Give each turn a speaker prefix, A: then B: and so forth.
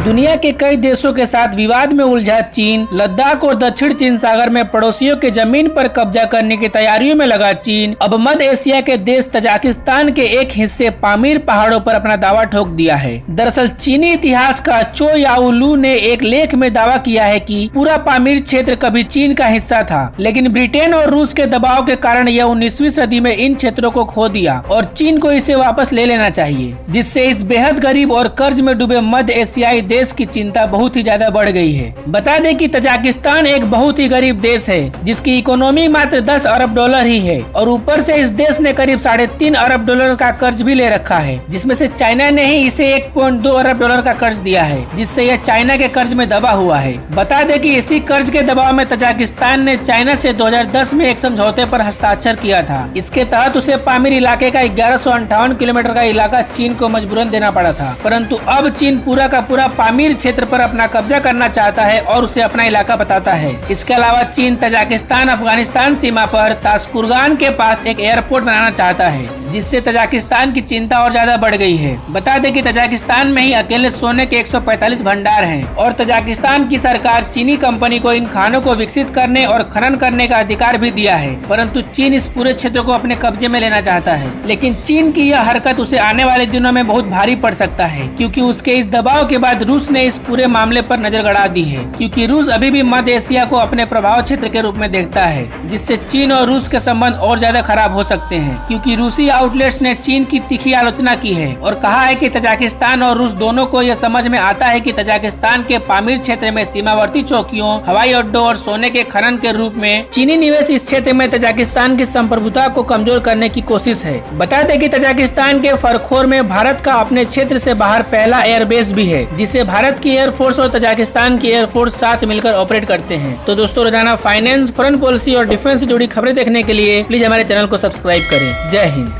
A: दुनिया के कई देशों के साथ विवाद में उलझा चीन लद्दाख और दक्षिण चीन सागर में पड़ोसियों के जमीन पर कब्जा करने की तैयारियों में लगा चीन अब मध्य एशिया के देश तजाकिस्तान के एक हिस्से पामीर पहाड़ों पर अपना दावा ठोक दिया है। दरअसल चीनी इतिहास का चो याओलू ने एक लेख में दावा किया है कि पूरा पामीर क्षेत्र कभी चीन का हिस्सा था, लेकिन ब्रिटेन और रूस के दबाव के कारण यह 19वीं सदी में इन क्षेत्रों को खो दिया और चीन को इसे वापस ले लेना चाहिए, जिससे इस बेहद गरीब और कर्ज में डूबे मध्य एशियाई देश की चिंता बहुत ही ज्यादा बढ़ गई है। बता दें कि तजाकिस्तान एक बहुत ही गरीब देश है जिसकी इकोनॉमी मात्र 10 अरब डॉलर ही है और ऊपर से इस देश ने करीब 3.5 अरब डॉलर का कर्ज भी ले रखा है, जिसमें से चाइना ने ही इसे 1.2 अरब डॉलर का कर्ज दिया है, जिससे यह चाइना के कर्ज में दबा हुआ है। बता दें कि इसी कर्ज के दबाव में तजाकिस्तान ने चाइना से 2010 में एक समझौते पर हस्ताक्षर किया था। इसके तहत उसे पामीर इलाके का 1158 किलोमीटर का इलाका चीन को मजबूरन देना पड़ा था, परंतु अब चीन पूरा का पूरा पामीर क्षेत्र पर अपना कब्जा करना चाहता है और उसे अपना इलाका बताता है। इसके अलावा चीन तजाकिस्तान अफगानिस्तान सीमा पर तास्कुरगान के पास एक एयरपोर्ट बनाना चाहता है, जिससे तजाकिस्तान की चिंता और ज्यादा बढ़ गई है। बता दें कि तजाकिस्तान में ही अकेले सोने के 145 भंडार हैं और तजाकिस्तान की सरकार चीनी कंपनी को इन खानों को विकसित करने और खनन करने का अधिकार भी दिया है, परंतु चीन इस पूरे क्षेत्र को अपने कब्जे में लेना चाहता है। लेकिन चीन की यह हरकत उसे आने वाले दिनों में बहुत भारी पड़ सकता है, क्योंकि उसके इस दबाव के बाद रूस ने इस पूरे मामले पर नजर गड़ा दी है, क्योंकि रूस अभी भी मध्य एशिया को अपने प्रभाव क्षेत्र के रूप में देखता है, जिससे चीन और रूस के संबंध और ज्यादा खराब हो सकते हैं। क्योंकि रूसी आउटलेट्स ने चीन की तीखी आलोचना की है और कहा है कि तजाकिस्तान और रूस दोनों को यह समझ में आता है कि तजाकिस्तान के पामीर क्षेत्र में सीमावर्ती चौकियों, हवाई अड्डों और सोने के खनन के रूप में चीनी निवेश इस क्षेत्र में तजाकिस्तान की संप्रभुता को कमजोर करने की कोशिश है। बता दें कि तजाकिस्तान के फरखोर में भारत का अपने क्षेत्र से बाहर पहला एयरबेस भी है, जिसे भारत की एयरफोर्स और तजाकिस्तान की एयरफोर्स साथ मिलकर ऑपरेट करते हैं। तो दोस्तों, रोजाना फाइनेंस, फॉरेन पॉलिसी और डिफेंस से जुड़ी खबरें देखने के लिए प्लीज हमारे चैनल को सब्सक्राइब करें। जय हिंद।